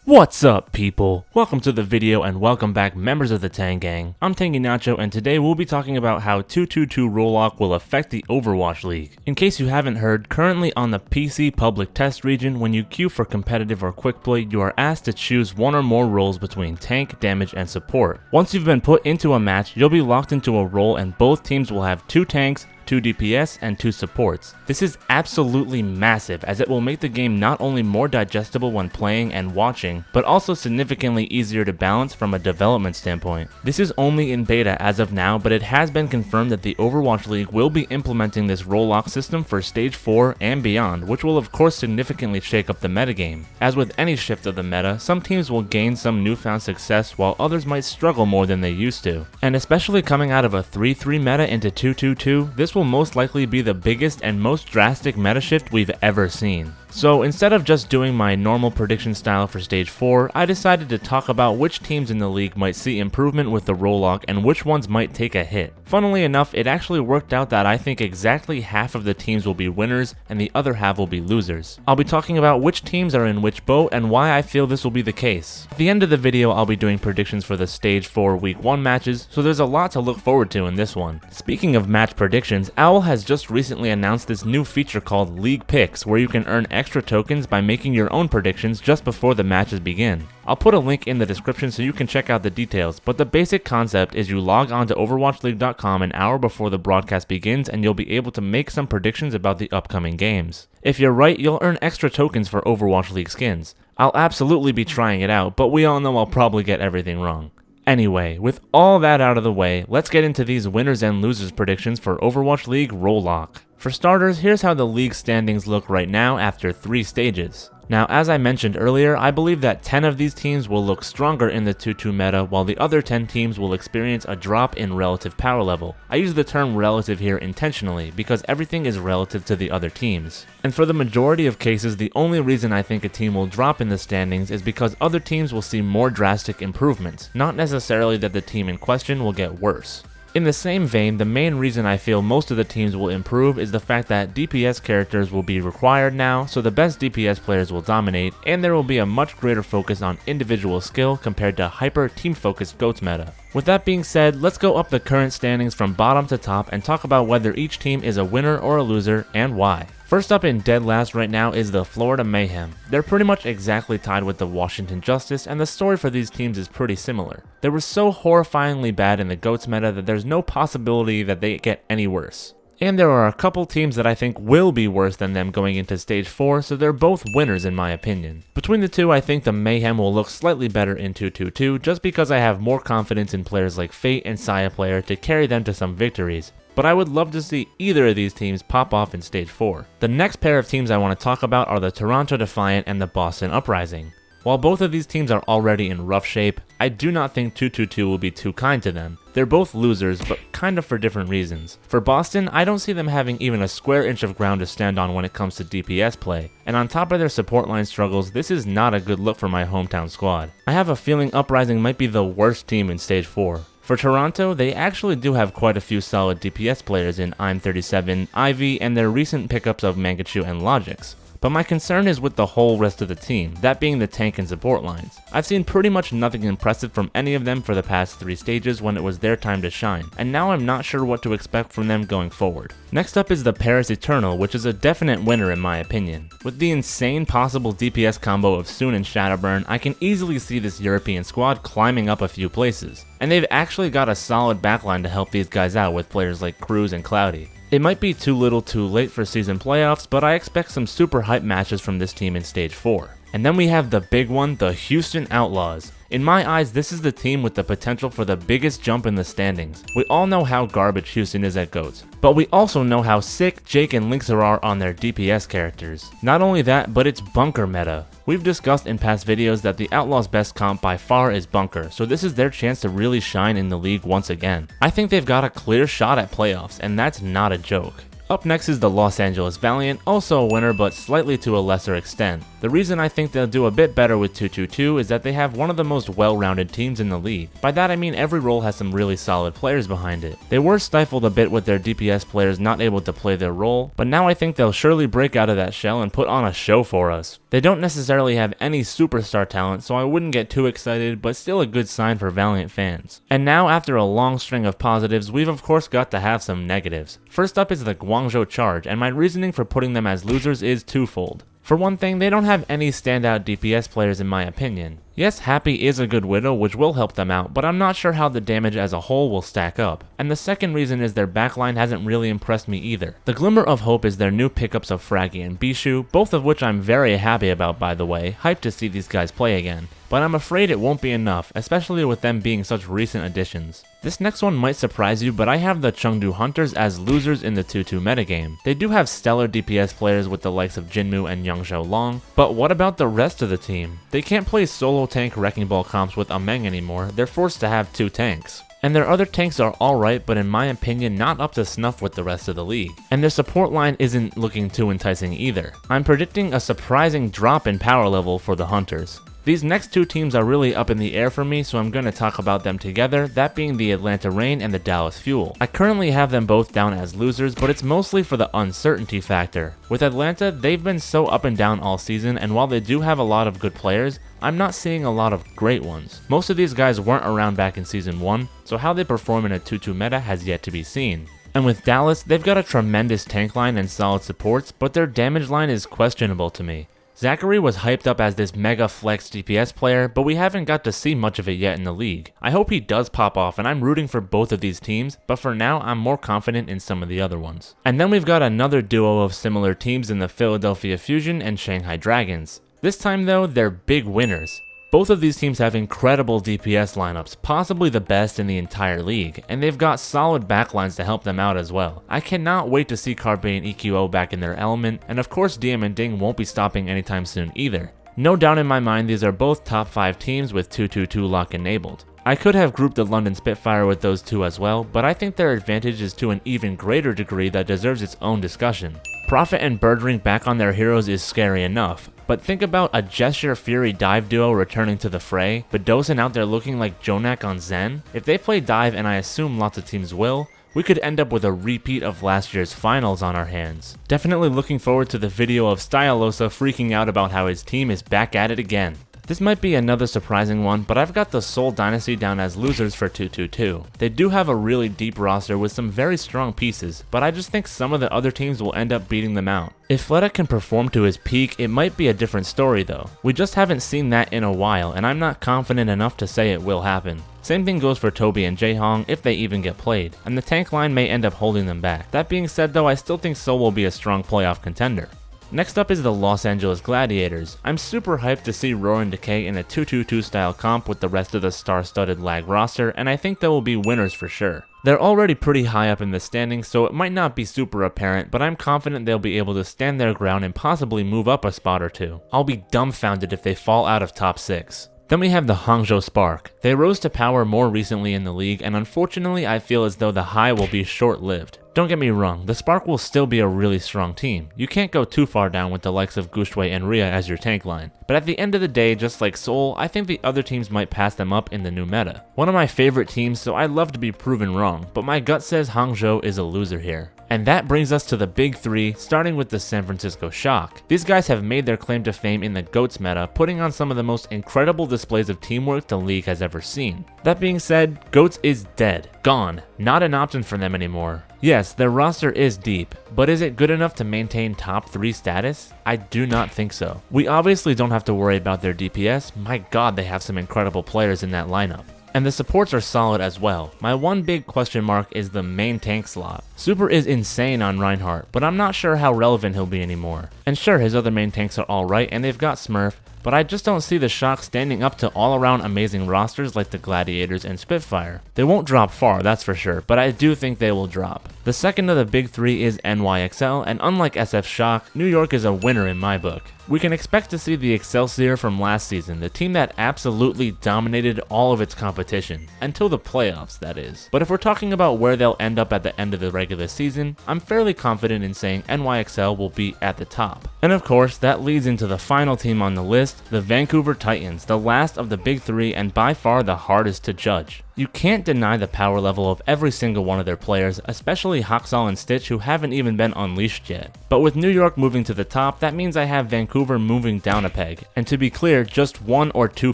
What's up, people? Welcome to the video and welcome back, members of the Tang Gang. I'm Tangy Nacho, and today we'll be talking about how 222 role lock will affect the Overwatch League. In case you haven't heard, currently on the PC public test region, when you queue for competitive or quick play, you are asked to choose one or more roles between tank, damage, and support. Once you've been put into a match, you'll be locked into a role and both teams will have 2 tanks, 2 DPS, and 2 supports. This is absolutely massive, as it will make the game not only more digestible when playing and watching, but also significantly easier to balance from a development standpoint. This is only in beta as of now, but it has been confirmed that the Overwatch League will be implementing this role lock system for Stage 4 and beyond, which will of course significantly shake up the metagame. As with any shift of the meta, some teams will gain some newfound success while others might struggle more than they used to. And especially coming out of a 3-3 meta into 2-2-2, this will most likely be the biggest and most drastic meta shift we've ever seen. So instead of just doing my normal prediction style for Stage 4, I decided to talk about which teams in the league might see improvement with the role lock and which ones might take a hit. Funnily enough, it actually worked out that I think exactly half of the teams will be winners and the other half will be losers. I'll be talking about which teams are in which boat and why I feel this will be the case. At the end of the video, I'll be doing predictions for the Stage 4 Week 1 matches, so there's a lot to look forward to in this one. Speaking of match predictions, OWL has just recently announced this new feature called League Picks, where you can earn extra tokens by making your own predictions just before the matches begin. I'll put a link in the description so you can check out the details, but the basic concept is you log on to OverwatchLeague.com an hour before the broadcast begins and you'll be able to make some predictions about the upcoming games. If you're right, you'll earn extra tokens for Overwatch League skins. I'll absolutely be trying it out, but we all know I'll probably get everything wrong. Anyway, with all that out of the way, let's get into these winners and losers predictions for Overwatch League role lock. For starters, here's how the league standings look right now after 3 stages. Now, as I mentioned earlier, I believe that 10 of these teams will look stronger in the 2-2 meta, while the other 10 teams will experience a drop in relative power level. I use the term relative here intentionally, because everything is relative to the other teams. And for the majority of cases, the only reason I think a team will drop in the standings is because other teams will see more drastic improvements, not necessarily that the team in question will get worse. In the same vein, the main reason I feel most of the teams will improve is the fact that DPS characters will be required now, so the best DPS players will dominate, and there will be a much greater focus on individual skill compared to hyper team-focused GOATS meta. With that being said, let's go up the current standings from bottom to top and talk about whether each team is a winner or a loser and why. First up in dead last right now is the Florida Mayhem. They're pretty much exactly tied with the Washington Justice, and the story for these teams is pretty similar. They were so horrifyingly bad in the GOATS meta that there's no possibility that they get any worse. And there are a couple teams that I think will be worse than them going into Stage 4, so they're both winners in my opinion. Between the two, I think the Mayhem will look slightly better in 2-2-2, just because I have more confidence in players like Fate and Saya Player to carry them to some victories. But I would love to see either of these teams pop off in Stage 4. The next pair of teams I want to talk about are the Toronto Defiant and the Boston Uprising. While both of these teams are already in rough shape, I do not think 2-2-2 will be too kind to them. They're both losers, but kind of for different reasons. For Boston, I don't see them having even a square inch of ground to stand on when it comes to DPS play, and on top of their support line struggles, this is not a good look for my hometown squad. I have a feeling Uprising might be the worst team in Stage 4. For Toronto, they actually do have quite a few solid DPS players in I'm37, Ivy, and their recent pickups of Mangachu and Logix. But my concern is with the whole rest of the team, that being the tank and support lines. I've seen pretty much nothing impressive from any of them for the past 3 stages when it was their time to shine, and now I'm not sure what to expect from them going forward. Next up is the Paris Eternal, which is a definite winner in my opinion. With the insane possible DPS combo of Soon and Shadowburn, I can easily see this European squad climbing up a few places. And they've actually got a solid backline to help these guys out with players like Cruz and Cloudy. It might be too little too late for season playoffs, but I expect some super hype matches from this team in Stage 4. And then we have the big one, the Houston Outlaws. In my eyes, this is the team with the potential for the biggest jump in the standings. We all know how garbage Houston is at GOATS, but we also know how sick Jake and Linkzr are on their DPS characters. Not only that, but it's bunker meta. We've discussed in past videos that the Outlaws' best comp by far is bunker, so this is their chance to really shine in the league once again. I think they've got a clear shot at playoffs, and that's not a joke. Up next is the Los Angeles Valiant, also a winner but slightly to a lesser extent. The reason I think they'll do a bit better with 222 is that they have one of the most well-rounded teams in the league. By that I mean every role has some really solid players behind it. They were stifled a bit with their DPS players not able to play their role, but now I think they'll surely break out of that shell and put on a show for us. They don't necessarily have any superstar talent, so I wouldn't get too excited, but still a good sign for Valiant fans. And now, after a long string of positives, we've of course got to have some negatives. First up is the Guangzhou Charge, and my reasoning for putting them as losers is twofold. For one thing, they don't have any standout DPS players in my opinion. Yes, Happy is a good Widow, which will help them out, but I'm not sure how the damage as a whole will stack up. And the second reason is their backline hasn't really impressed me either. The glimmer of hope is their new pickups of Fraggy and Bishu, both of which I'm very happy about by the way, hyped to see these guys play again. But I'm afraid it won't be enough, especially with them being such recent additions. This next one might surprise you, but I have the Chengdu Hunters as losers in the 2-2 metagame. They do have stellar DPS players with the likes of Jinmu and Yangzhou Long, but what about the rest of the team? They can't play solo tank Wrecking Ball comps with Ameng anymore, they're forced to have 2 tanks. And their other tanks are alright, but in my opinion not up to snuff with the rest of the league. And their support line isn't looking too enticing either. I'm predicting a surprising drop in power level for the Hunters. These next two teams are really up in the air for me, so I'm going to talk about them together, that being the Atlanta Reign and the Dallas Fuel. I currently have them both down as losers, but it's mostly for the uncertainty factor. With Atlanta, they've been so up and down all season, and while they do have a lot of good players, I'm not seeing a lot of great ones. Most of these guys weren't around back in Season 1, so how they perform in a 2-2 meta has yet to be seen. And with Dallas, they've got a tremendous tank line and solid supports, but their damage line is questionable to me. Zachary was hyped up as this mega flex DPS player, but we haven't got to see much of it yet in the league. I hope he does pop off, and I'm rooting for both of these teams, but for now I'm more confident in some of the other ones. And then we've got another duo of similar teams in the Philadelphia Fusion and Shanghai Dragons. This time though, they're big winners. Both of these teams have incredible DPS lineups, possibly the best in the entire league, and they've got solid backlines to help them out as well. I cannot wait to see Carpe and EQO back in their element, and of course DM and Ding won't be stopping anytime soon either. No doubt in my mind these are both top 5 teams with 2-2-2 lock enabled. I could have grouped the London Spitfire with those two as well, but I think their advantage is to an even greater degree that deserves its own discussion. Prophet and Birdring back on their heroes is scary enough, but think about a Gesture Fury dive duo returning to the fray, but Dosen out there looking like Jonak on Zen? If they play dive, and I assume lots of teams will, we could end up with a repeat of last year's finals on our hands. Definitely looking forward to the video of Stylosa freaking out about how his team is back at it again. This might be another surprising one, but I've got the Seoul Dynasty down as losers for 2-2-2. They do have a really deep roster with some very strong pieces, but I just think some of the other teams will end up beating them out. If Fleta can perform to his peak, it might be a different story though. We just haven't seen that in a while, and I'm not confident enough to say it will happen. Same thing goes for Toby and Jaehong if they even get played, and the tank line may end up holding them back. That being said though, I still think Seoul will be a strong playoff contender. Next up is the Los Angeles Gladiators. I'm super hyped to see Roar and Decay in a 2-2-2 style comp with the rest of the star-studded lag roster, and I think they will be winners for sure. They're already pretty high up in the standings, so it might not be super apparent, but I'm confident they'll be able to stand their ground and possibly move up a spot or two. I'll be dumbfounded if they fall out of top 6. Then we have the Hangzhou Spark. They rose to power more recently in the league, and unfortunately I feel as though the high will be short-lived. Don't get me wrong, the Spark will still be a really strong team. You can't go too far down with the likes of Gushui and Rhea as your tank line. But at the end of the day, just like Seoul, I think the other teams might pass them up in the new meta. One of my favorite teams, so I'd love to be proven wrong, but my gut says Hangzhou is a loser here. And that brings us to the big 3, starting with the San Francisco Shock. These guys have made their claim to fame in the GOATS meta, putting on some of the most incredible displays of teamwork the league has ever seen. That being said, GOATS is dead. Gone. Not an option for them anymore. Yes, their roster is deep, but is it good enough to maintain top 3 status? I do not think so. We obviously don't have to worry about their DPS, my god they have some incredible players in that lineup. And the supports are solid as well. My one big question mark is the main tank slot. Super is insane on Reinhardt, but I'm not sure how relevant he'll be anymore. And sure, his other main tanks are alright and they've got Smurf, but I just don't see the Shock standing up to all-around amazing rosters like the Gladiators and Spitfire. They won't drop far, that's for sure, but I do think they will drop. The second of the big 3 is NYXL, and unlike SF Shock, New York is a winner in my book. We can expect to see the Excelsior from last season, the team that absolutely dominated all of its competition, until the playoffs, that is. But if we're talking about where they'll end up at the end of the regular season, I'm fairly confident in saying NYXL will be at the top. And of course, that leads into the final team on the list, the Vancouver Titans, the last of the big three and by far the hardest to judge. You can't deny the power level of every single one of their players, especially Haksal and Stitch, who haven't even been unleashed yet. But with New York moving to the top, that means I have Vancouver moving down a peg, and to be clear, just 1 or 2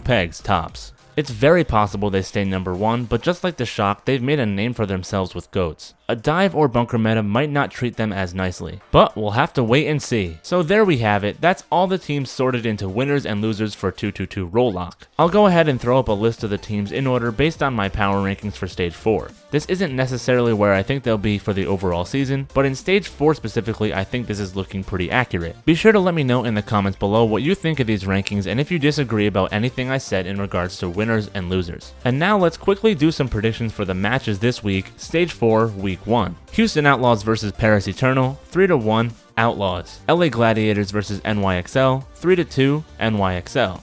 pegs tops. It's very possible they stay number 1, but just like the Shock, they've made a name for themselves with GOATs. A dive or bunker meta might not treat them as nicely, but we'll have to wait and see. So there we have it, that's all the teams sorted into winners and losers for 222 Roll Lock. I'll go ahead and throw up a list of the teams in order based on my power rankings for Stage 4. This isn't necessarily where I think they'll be for the overall season, but in Stage 4 specifically, I think this is looking pretty accurate. Be sure to let me know in the comments below what you think of these rankings and if you disagree about anything I said in regards to winners and losers. And now let's quickly do some predictions for the matches this week, Stage 4, Week 1. Houston Outlaws vs Paris Eternal, 3-1 Outlaws. LA Gladiators vs NYXL, 3-2 NYXL.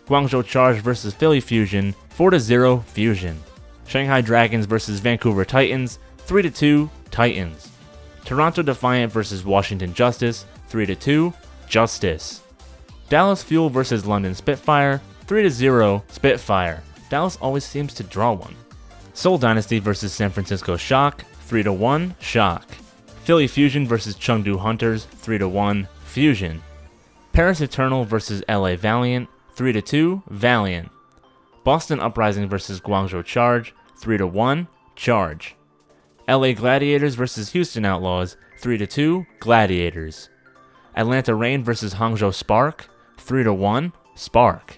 Guangzhou Charge vs Philly Fusion, 4-0 Fusion. Shanghai Dragons vs Vancouver Titans, 3-2 Titans. Toronto Defiant vs Washington Justice, 3-2 Justice. Dallas Fuel vs London Spitfire, 3-0 Spitfire. Dallas always seems to draw one. Seoul Dynasty vs San Francisco Shock, 3-1 Shock. Philly Fusion vs Chengdu Hunters, 3-1 Fusion. Paris Eternal vs LA Valiant, 3-2 Valiant. Boston Uprising vs Guangzhou Charge, 3-1 Charge. LA Gladiators vs Houston Outlaws, 3-2 Gladiators. Atlanta Reign vs Hangzhou Spark, 3-1 Spark.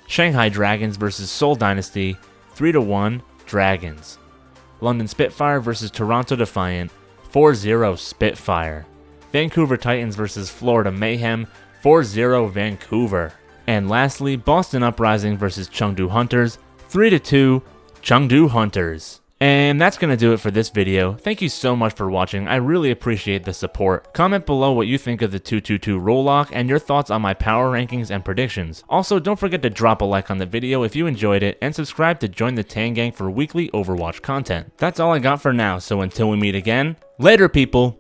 Shanghai Dragons vs Seoul Dynasty, 3-1 Dragons. London Spitfire vs Toronto Defiant, 4-0 Spitfire. Vancouver Titans vs Florida Mayhem, 4-0 Vancouver. And lastly, Boston Uprising vs Chengdu Hunters, 3-2 Chengdu Hunters. And that's going to do it for this video. Thank you so much for watching, I really appreciate the support. Comment below what you think of the 222 Roll Lock and your thoughts on my power rankings and predictions. Also, don't forget to drop a like on the video if you enjoyed it, and subscribe to join the Tang Gang for weekly Overwatch content. That's all I got for now, so until we meet again, later people!